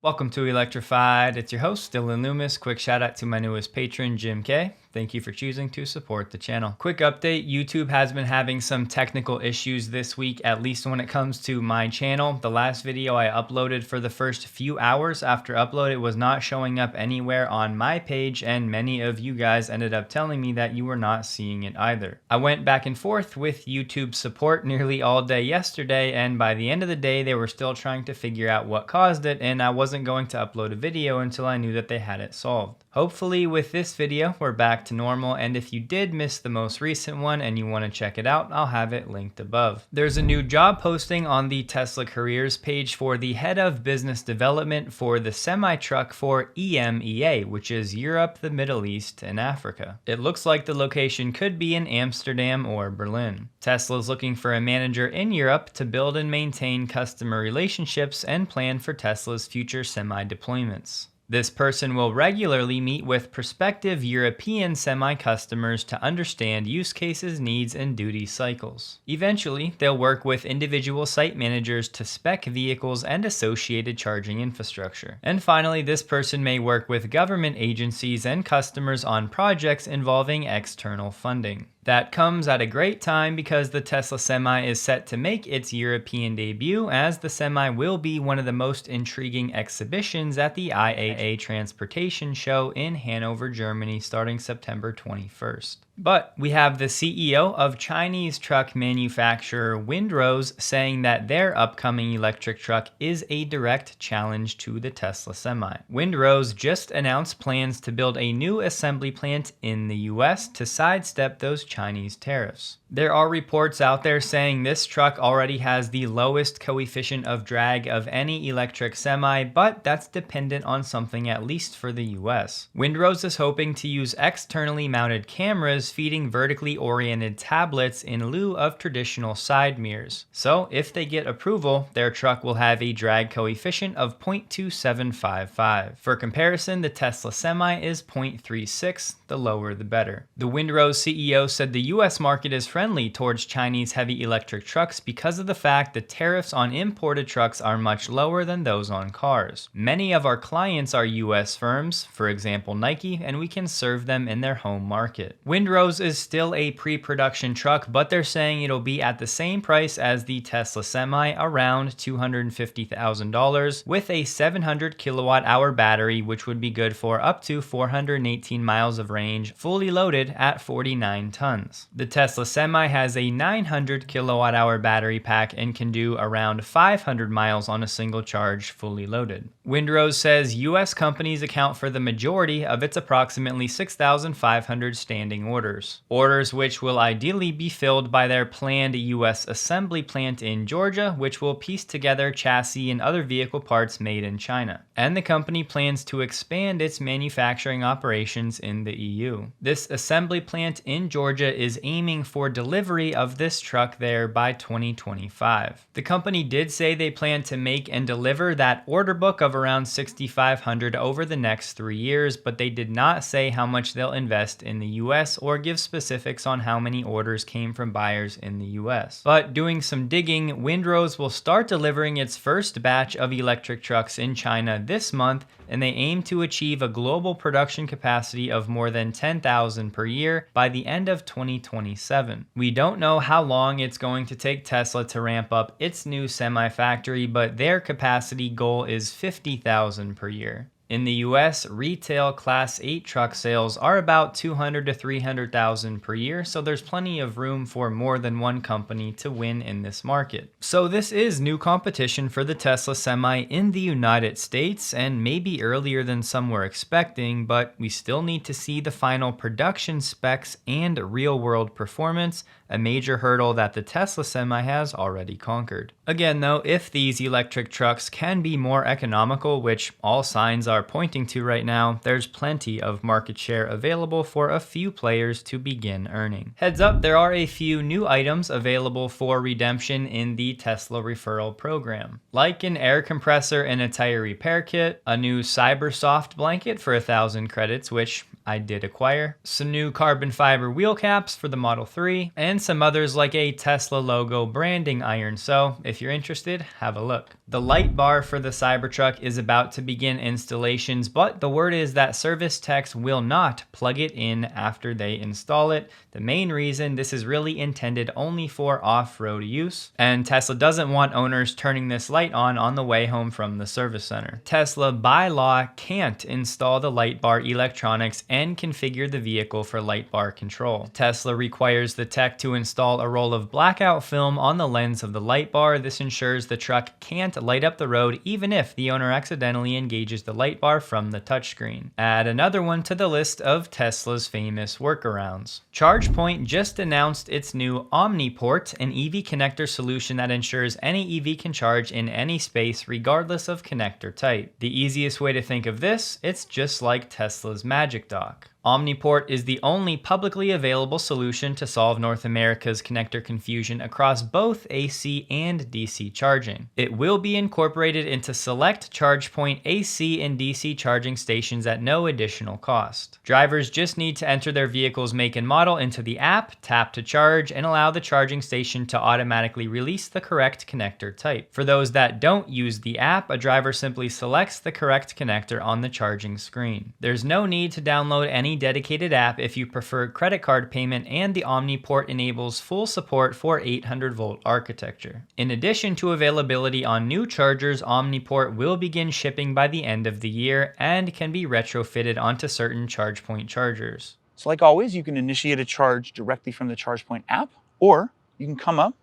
Welcome to Electrified. It's your host, Dylan Loomis. Quick shout out to my newest patron, Jim K. Thank you for choosing to support the channel. Quick update, YouTube has been having some technical issues this week, at least when it comes to my channel. The last video I uploaded for the first few hours after upload, it was not showing up anywhere on my page, and many of you guys ended up telling me that you were not seeing it either. I went back and forth with YouTube support nearly all day yesterday, and by the end of the day, they were still trying to figure out what caused it, and I wasn't going to upload a video until I knew that they had it solved. Hopefully with this video, we're back to normal, and if you did miss the most recent one and you want to check it out, I'll have it linked above. There's a new job posting on the Tesla careers page for the head of business development for the semi-truck for EMEA, which is Europe, the Middle East, and Africa. It looks like the location could be in Amsterdam or Berlin. Tesla's looking for a manager in Europe to build and maintain customer relationships and plan for Tesla's future semi-deployments. This person will regularly meet with prospective European semi-customers to understand use cases, needs, and duty cycles. Eventually, they'll work with individual site managers to spec vehicles and associated charging infrastructure. And finally, this person may work with government agencies and customers on projects involving external funding. That comes at a great time because the Tesla Semi is set to make its European debut, as the Semi will be one of the most intriguing exhibitions at the IAA Transportation Show in Hanover, Germany, starting September 21st. But we have the CEO of Chinese truck manufacturer Windrose saying that their upcoming electric truck is a direct challenge to the Tesla Semi. Windrose just announced plans to build a new assembly plant in the US to sidestep those Chinese tariffs. There are reports out there saying this truck already has the lowest coefficient of drag of any electric semi, but that's dependent on something at least for the US. Windrose is hoping to use externally mounted cameras feeding vertically oriented tablets in lieu of traditional side mirrors. So if they get approval, their truck will have a drag coefficient of 0.2755. For comparison, the Tesla Semi is 0.36, the lower the better. The Windrose CEO said the US market is friendly towards Chinese heavy electric trucks because of the fact that tariffs on imported trucks are much lower than those on cars. Many of our clients are US firms, for example Nike, and we can serve them in their home market. Windrose is still a pre-production truck, but they're saying it'll be at the same price as the Tesla Semi, around $250,000, with a 700 kilowatt hour battery, which would be good for up to 418 miles of range, fully loaded at 49 tons. The Tesla Semi has a 900 kilowatt hour battery pack and can do around 500 miles on a single charge, fully loaded. Windrose says US companies account for the majority of its approximately 6,500 standing orders. Orders which will ideally be filled by their planned US assembly plant in Georgia, which will piece together chassis and other vehicle parts made in China. And the company plans to expand its manufacturing operations in the EU. This assembly plant in Georgia is aiming for delivery of this truck there by 2025. The company did say they plan to make and deliver that order book of around 6,500 over the next 3 years, but they did not say how much they'll invest in the US or give specifics on how many orders came from buyers in the US. But doing some digging, Windrose will start delivering its first batch of electric trucks in China this month, and they aim to achieve a global production capacity of more than 10,000 per year by the end of 2027. We don't know how long it's going to take Tesla to ramp up its new semi-factory, but their capacity goal is 50,000 per year. In the US, retail Class 8 truck sales are about 200 to 300,000 per year, so there's plenty of room for more than one company to win in this market. So this is new competition for the Tesla Semi in the United States, and maybe earlier than some were expecting, but we still need to see the final production specs and real-world performance, a major hurdle that the Tesla Semi has already conquered. Again though, if these electric trucks can be more economical, which all signs are pointing to right now, there's plenty of market share available for a few players to begin earning. Heads up, there are a few new items available for redemption in the Tesla referral program, like an air compressor and a tire repair kit, a new Cybersoft blanket for 1,000 credits, which I did acquire, some new carbon fiber wheel caps for the Model 3, and some others like a Tesla logo branding iron, so if you're interested, have a look. The light bar for the Cybertruck is about to begin installations, but the word is that service techs will not plug it in after they install it. The main reason, this is really intended only for off-road use, and Tesla doesn't want owners turning this light on the way home from the service center. Tesla, by law, can't install the light bar electronics and configure the vehicle for light bar control. Tesla requires the tech to install a roll of blackout film on the lens of the light bar. This ensures the truck can't light up the road even if the owner accidentally engages the light bar from the touchscreen. Add another one to the list of Tesla's famous workarounds. Chargepoint just announced its new Omni port, an EV connector solution that ensures any EV can charge in any space regardless of connector type. The easiest way to think of this, it's just like Tesla's Magic Dock. Omniport is the only publicly available solution to solve North America's connector confusion across both AC and DC charging. It will be incorporated into select Chargepoint AC and DC charging stations at no additional cost. Drivers just need to enter their vehicle's make and model into the app, tap to charge, and allow the charging station to automatically release the correct connector type. For those that don't use the app, a driver simply selects the correct connector on the charging screen. There's no need to download any dedicated app if you prefer credit card payment, and the Omniport enables full support for 800-volt architecture. In addition to availability on new chargers, Omniport will begin shipping by the end of the year and can be retrofitted onto certain Chargepoint chargers. So like always, you can initiate a charge directly from the Chargepoint app, or you can come up,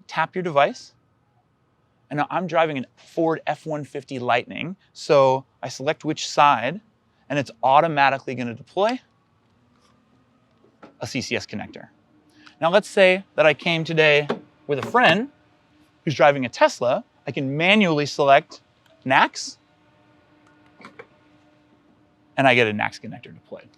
tap your device, and now I'm driving a Ford F-150 Lightning, so I select which side, and it's automatically going to deploy a CCS connector. Now let's say that I came today with a friend who's driving a Tesla. I can manually select NACS, and I get a NACS connector deployed.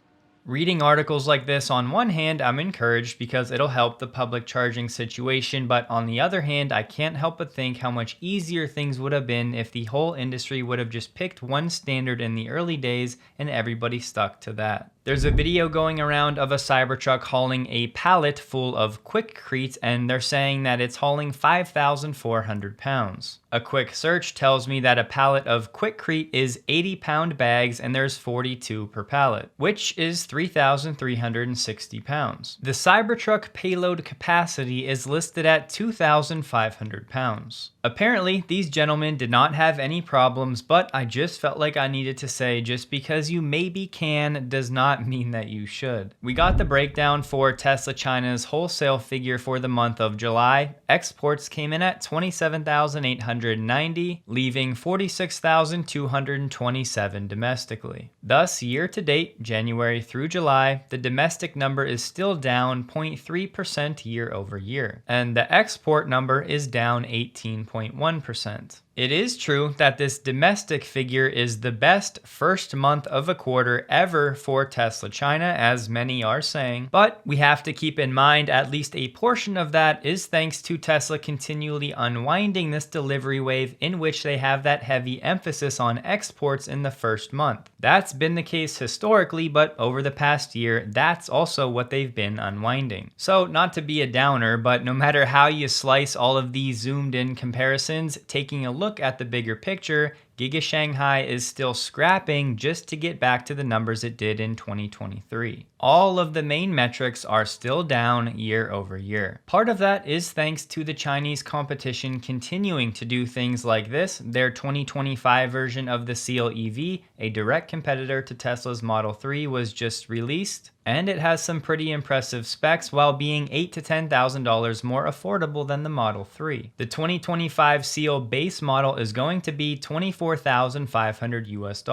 Reading articles like this, on one hand, I'm encouraged because it'll help the public charging situation, but on the other hand, I can't help but think how much easier things would have been if the whole industry would have just picked one standard in the early days and everybody stuck to that. There's a video going around of a Cybertruck hauling a pallet full of Quickcrete, and they're saying that it's hauling 5,400 pounds. A quick search tells me that a pallet of Quickcrete is 80-pound bags, and there's 42 per pallet, which is 3,360 pounds. The Cybertruck payload capacity is listed at 2,500 pounds. Apparently, these gentlemen did not have any problems, but I just felt like I needed to say, just because you maybe can does not mean that you should. We got the breakdown for Tesla China's wholesale figure for the month of July. Exports came in at 27,890, leaving 46,227 domestically. Thus, year to date, January through July, the domestic number is still down 0.3% year over year, and the export number is down 18.1%. It is true that this domestic figure is the best first month of a quarter ever for Tesla China, as many are saying, but we have to keep in mind at least a portion of that is thanks to Tesla continually unwinding this delivery wave in which they have that heavy emphasis on exports in the first month. That's been the case historically, but over the past year, that's also what they've been unwinding. So not to be a downer, but no matter how you slice all of these zoomed in comparisons, taking a look at the bigger picture, Giga Shanghai is still scrapping just to get back to the numbers it did in 2023. All of the main metrics are still down year over year. Part of that is thanks to the Chinese competition continuing to do things like this. Their 2025 version of the Seal EV, a direct competitor to Tesla's Model 3, was just released, and it has some pretty impressive specs while being $8,000 to $10,000 more affordable than the Model 3. The 2025 Seal base model is going to be $24,500 US.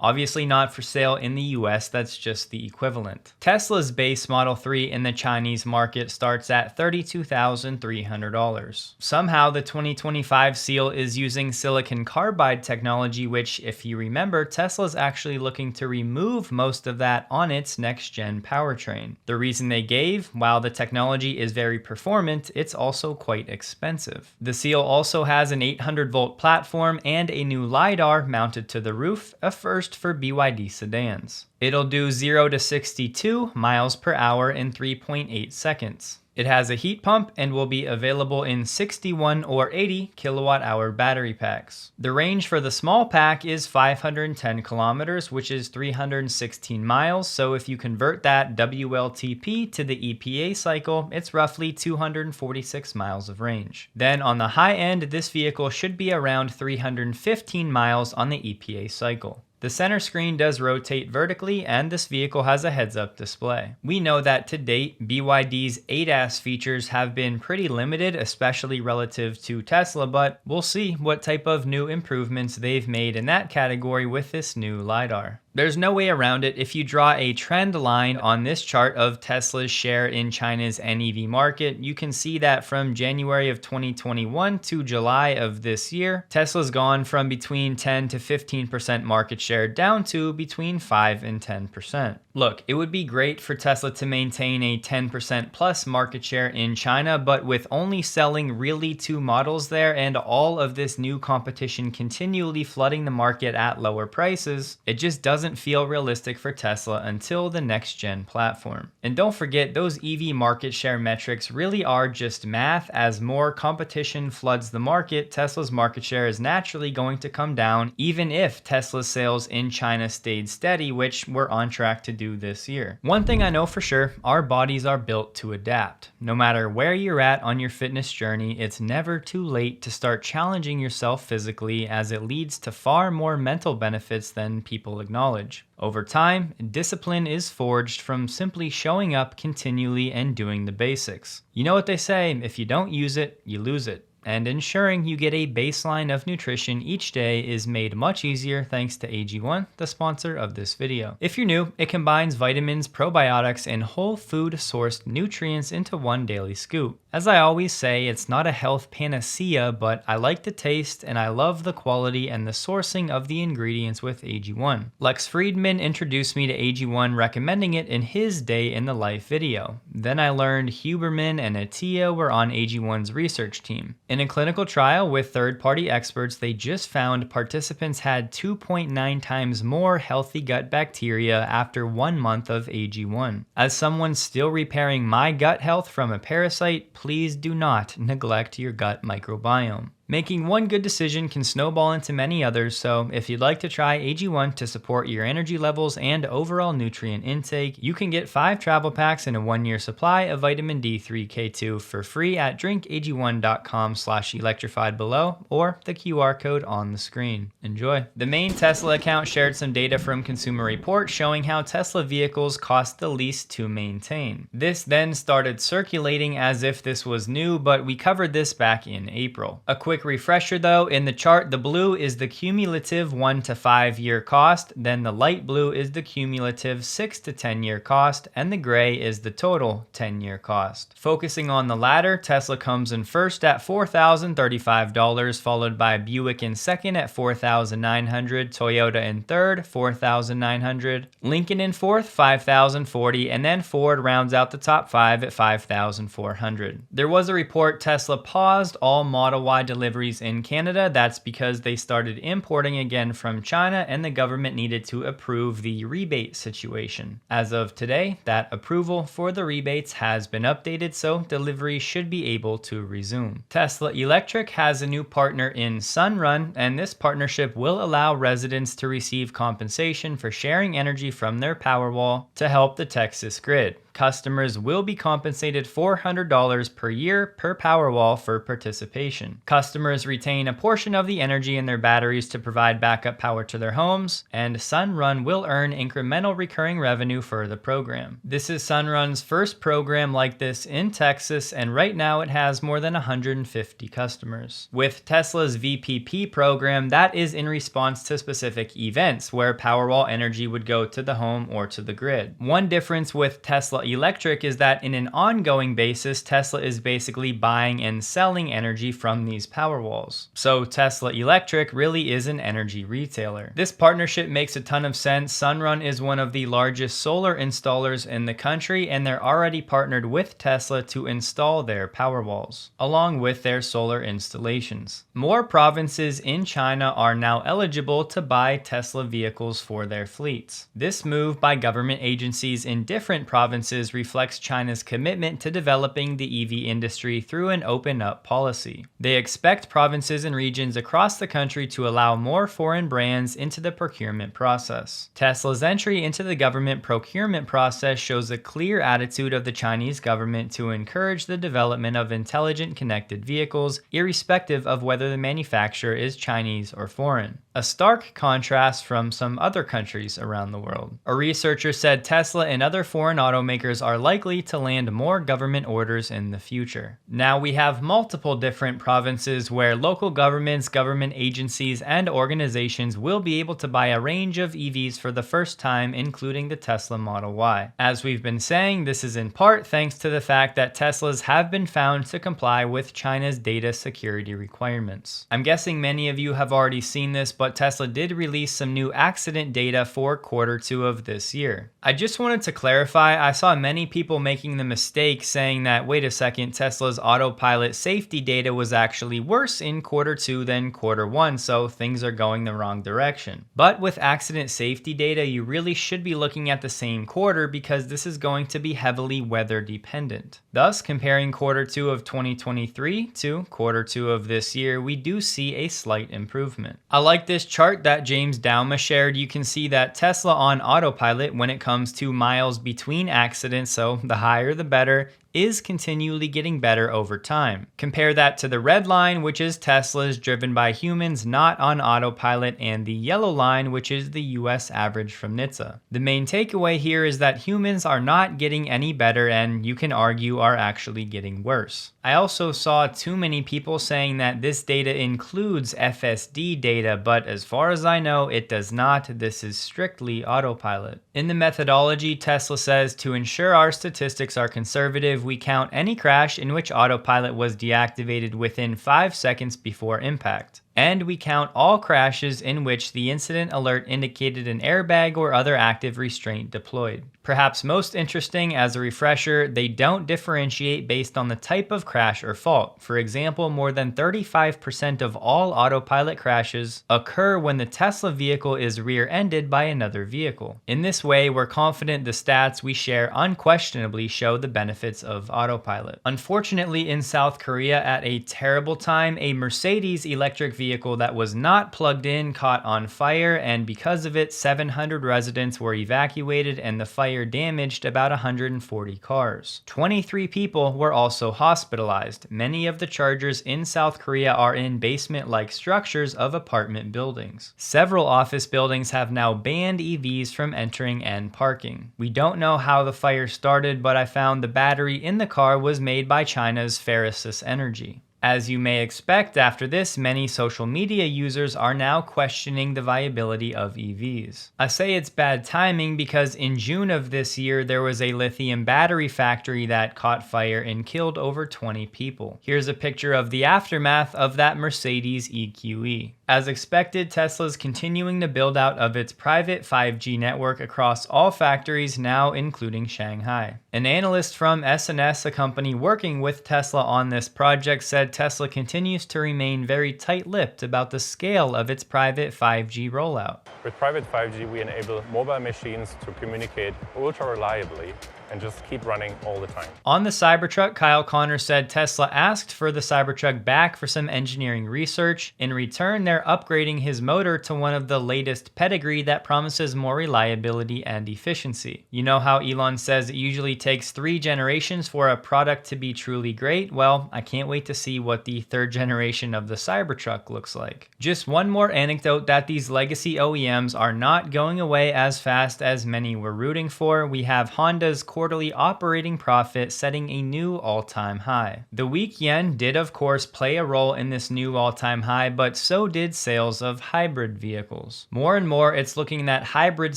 Obviously not for sale in the US, that's just the equivalent. Tesla's base Model 3 in the Chinese market starts at $32,300. Somehow the 2025 Seal is using silicon carbide technology, which, if you remember, Tesla's actually looking to remove most of that on its next gen powertrain. The reason they gave, while the technology is very performant, it's also quite expensive. The Seal also has an 800-volt platform and a new new LiDAR mounted to the roof, a first for BYD sedans. It'll do 0 to 62 miles per hour in 3.8 seconds. It has a heat pump and will be available in 61 or 80 kilowatt hour battery packs. The range for the small pack is 510 kilometers, which is 316 miles. So if you convert that WLTP to the EPA cycle, it's roughly 246 miles of range. Then on the high end, this vehicle should be around 315 miles on the EPA cycle. The center screen does rotate vertically, and this vehicle has a heads-up display. We know that to date, BYD's ADAS features have been pretty limited, especially relative to Tesla, but we'll see what type of new improvements they've made in that category with this new LiDAR. There's no way around it. If you draw a trend line on this chart of Tesla's share in China's NEV market, you can see that from January of 2021 to July of this year, Tesla's gone from between 10 to 15% market share down to between 5 and 10%. Look, it would be great for Tesla to maintain a 10% plus market share in China, but with only selling really 2 models there and all of this new competition continually flooding the market at lower prices, it just doesn't feel realistic for Tesla until the next gen platform. And don't forget, those EV market share metrics really are just math. As more competition floods the market, Tesla's market share is naturally going to come down, even if Tesla's sales in China stayed steady, which we're on track to do this year. One thing I know for sure, our bodies are built to adapt. No matter where you're at on your fitness journey, it's never too late to start challenging yourself physically, as it leads to far more mental benefits than people acknowledge. Over time, discipline is forged from simply showing up continually and doing the basics. You know what they say, if you don't use it, you lose it. And ensuring you get a baseline of nutrition each day is made much easier thanks to AG1, the sponsor of this video. If you're new, it combines vitamins, probiotics, and whole food sourced nutrients into one daily scoop. As I always say, it's not a health panacea, but I like the taste and I love the quality and the sourcing of the ingredients with AG1. Lex Friedman introduced me to AG1, recommending it in his day in the life video. Then I learned Huberman and Attia were on AG1's research team. In a clinical trial with third-party experts, they just found participants had 2.9 times more healthy gut bacteria after 1 month of AG1. As someone still repairing my gut health from a parasite, please do not neglect your gut microbiome. Making one good decision can snowball into many others, so if you'd like to try AG1 to support your energy levels and overall nutrient intake, you can get 5 travel packs and a 1-year supply of vitamin D3K2 for free at drinkag1.com/electrified below, or the QR code on the screen. Enjoy. The main Tesla account shared some data from Consumer Reports showing how Tesla vehicles cost the least to maintain. This then started circulating as if this was new, but we covered this back in April. A quick refresher though, in the chart, the blue is the cumulative 1 to 5 year cost, then the light blue is the cumulative 6 to 10 year cost, and the gray is the total 10-year cost. Focusing on the latter, Tesla comes in first at $4,035, followed by Buick in second at $4,900, Toyota in third, $4,900, Lincoln in fourth, $5,040, and then Ford rounds out the top 5 at $5,400. There was a report Tesla paused all Model Y deliveries in Canada. That's because they started importing again from China and the government needed to approve the rebate situation. As of today, that approval for the rebates has been updated, so delivery should be able to resume. Tesla Electric has a new partner in Sunrun, and this partnership will allow residents to receive compensation for sharing energy from their Powerwall to help the Texas grid. Customers will be compensated $400 per year per Powerwall for participation. Customers retain a portion of the energy in their batteries to provide backup power to their homes, and Sunrun will earn incremental recurring revenue for the program. This is Sunrun's first program like this in Texas, and right now it has more than 150 customers. With Tesla's VPP program, that is in response to specific events where Powerwall energy would go to the home or to the grid. One difference with Tesla Tesla Electric is that in an ongoing basis, Tesla is basically buying and selling energy from these power walls. So Tesla Electric really is an energy retailer. This partnership makes a ton of sense. Sunrun is one of the largest solar installers in the country, and they're already partnered with Tesla to install their power walls, along with their solar installations. More provinces in China are now eligible to buy Tesla vehicles for their fleets. This move by government agencies in different provinces reflects China's commitment to developing the EV industry through an open-up policy. They expect provinces and regions across the country to allow more foreign brands into the procurement process. Tesla's entry into the government procurement process shows a clear attitude of the Chinese government to encourage the development of intelligent connected vehicles, irrespective of whether the manufacturer is Chinese or foreign. A stark contrast from some other countries around the world. A researcher said Tesla and other foreign automakers are likely to land more government orders in the future. Now we have multiple different provinces where local governments, government agencies, and organizations will be able to buy a range of EVs for the first time, including the Tesla Model Y. As we've been saying, this is in part thanks to the fact that Teslas have been found to comply with China's data security requirements. I'm guessing many of you have already seen this, but Tesla did release some new accident data for Q2 of this year. I just wanted to clarify, I saw many people making the mistake saying that, wait a second, Tesla's autopilot safety data was actually worse in Q2 than Q1, so things are going the wrong direction. But with accident safety data, you really should be looking at the same quarter because this is going to be heavily weather dependent. Thus, comparing Q2 of 2023 to Q2 of this year, we do see a slight improvement. I like this chart that James Dauma shared. You can see that Tesla on autopilot, when it comes to miles between accidents, so the higher the better, is continually getting better over time. Compare that to the red line, which is Tesla's driven by humans not on autopilot, and the yellow line, which is the US average from NHTSA. The main takeaway here is that humans are not getting any better, and you can argue are actually getting worse. I also saw too many people saying that this data includes FSD data, but as far as I know, it does not. This is strictly autopilot. In the methodology, Tesla says to ensure our statistics are conservative, we count any crash in which autopilot was deactivated within 5 seconds before impact. And we count all crashes in which the incident alert indicated an airbag or other active restraint deployed. Perhaps most interesting, as a refresher, they don't differentiate based on the type of crash or fault. For example, more than 35% of all autopilot crashes occur when the Tesla vehicle is rear-ended by another vehicle. In this way, we're confident the stats we share unquestionably show the benefits of autopilot. Unfortunately, in South Korea, at a terrible time, a Mercedes electric vehicle that was not plugged in caught on fire, and because of it, 700 residents were evacuated and the fire damaged about 140 cars. 23 people were also hospitalized. Many of the chargers in South Korea are in basement-like structures of apartment buildings. Several office buildings have now banned EVs from entering and parking. We don't know how the fire started, but I found the battery in the car was made by China's Ferguson Energy. As you may expect, after this, many social media users are now questioning the viability of EVs. I say it's bad timing because in June of this year, there was a lithium battery factory that caught fire and killed over 20 people. Here's a picture of the aftermath of that Mercedes EQE. As expected, Tesla's continuing the build out of its private 5G network across all factories, now including Shanghai. An analyst from S&S, a company working with Tesla on this project, said Tesla continues to remain very tight-lipped about the scale of its private 5G rollout. With private 5G, we enable mobile machines to communicate ultra reliably and just keep running all the time. On the Cybertruck, Kyle Connor said Tesla asked for the Cybertruck back for some engineering research. In return, they're upgrading his motor to one of the latest pedigree that promises more reliability and efficiency. You know how Elon says it usually takes 3 generations for a product to be truly great? Well, I can't wait to see what the 3rd generation of the Cybertruck looks like. Just one more anecdote that these legacy OEMs are not going away as fast as many were rooting for. We have Honda's quarterly operating profit, setting a new all-time high. The weak yen did of course play a role in this new all-time high, but so did sales of hybrid vehicles. More and more, it's looking that hybrid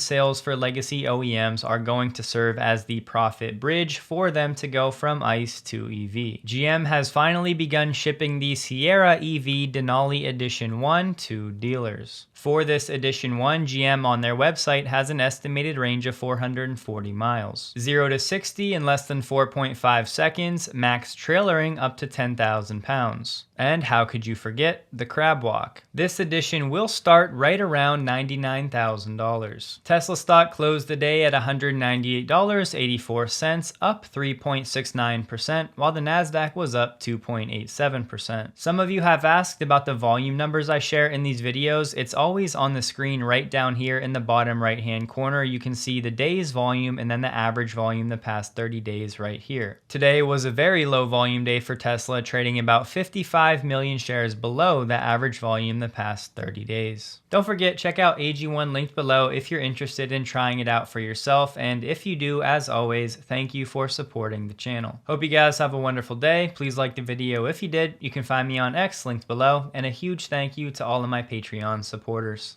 sales for legacy OEMs are going to serve as the profit bridge for them to go from ICE to EV. GM has finally begun shipping the Sierra EV Denali Edition 1 to dealers. For this Edition 1, GM on their website has an estimated range of 440 miles. 0 to 60 in less than 4.5 seconds, max trailering up to 10,000 pounds. And how could you forget the crab walk? This edition will start right around $99,000. Tesla stock closed the day at $198.84, up 3.69%, while the Nasdaq was up 2.87%. Some of you have asked about the volume numbers I share in these videos. It's always on the screen right down here in the bottom right hand corner. You can see the day's volume and then the average volume the past 30 days right here. Today was a very low volume day for Tesla, trading about 55 million shares below the average volume the past 30 days. Don't forget, check out AG1 linked below if you're interested in trying it out for yourself, and if you do, as always, thank you for supporting the channel. Hope you guys have a wonderful day. Please like the video if you did. You can find me on X linked below, and a huge thank you to all of my Patreon supporters.